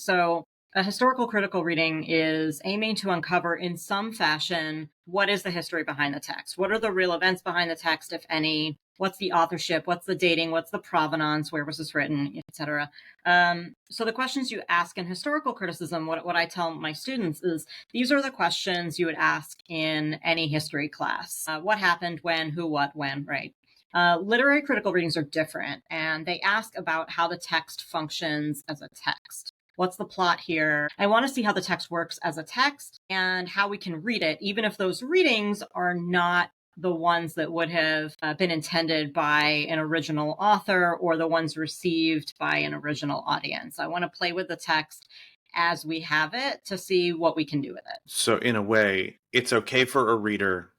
So a historical critical reading is aiming to uncover in some fashion what is the history behind the text? What are the real events behind the text, if any? What's the authorship? What's the dating? What's the provenance? Where was this written, etc.? So the questions you ask in historical criticism, what I tell my students is these are the questions you would ask in any history class. What happened, when, who, what, when, right? Literary critical readings are different, and they ask about how the text functions as a text. What's the plot here? I want to see how the text works as a text and how we can read it, even if those readings are not the ones that would have been intended by an original author or the ones received by an original audience. I want to play with the text as we have it to see what we can do with it. So in a way, it's okay for a reader,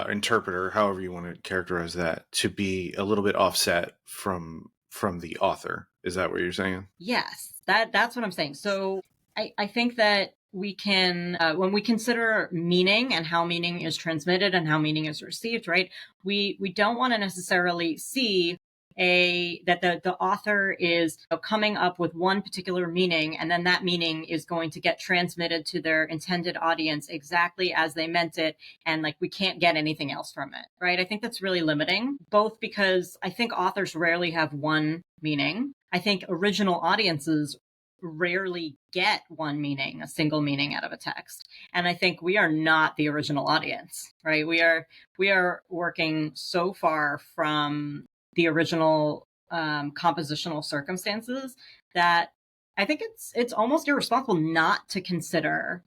interpreter, however you want to characterize that, to be a little bit offset from the author. Is that what you're saying? Yes, that's what I'm saying. So I think that we can, when we consider meaning and how meaning is transmitted and how meaning is received, right? We don't want to necessarily see that the author is coming up with one particular meaning, and then that meaning is going to get transmitted to their intended audience exactly as they meant it, and like we can't get anything else from it, right? I think that's really limiting, both because I think authors rarely have one meaning. I think original audiences rarely get one meaning, a single meaning out of a text. And I think we are not the original audience, right? We are working so far from the original compositional circumstances that I think it's almost irresponsible not to consider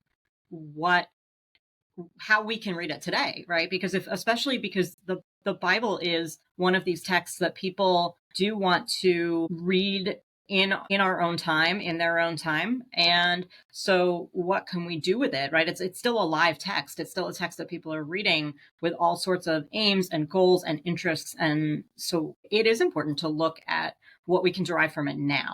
how we can read it today, right? Because especially because the Bible is one of these texts that people do want to read in our own time, in their own time. And so what can we do with it, right? It's still a live text. It's still a text that people are reading with all sorts of aims and goals and interests. And so it is important to look at what we can derive from it now.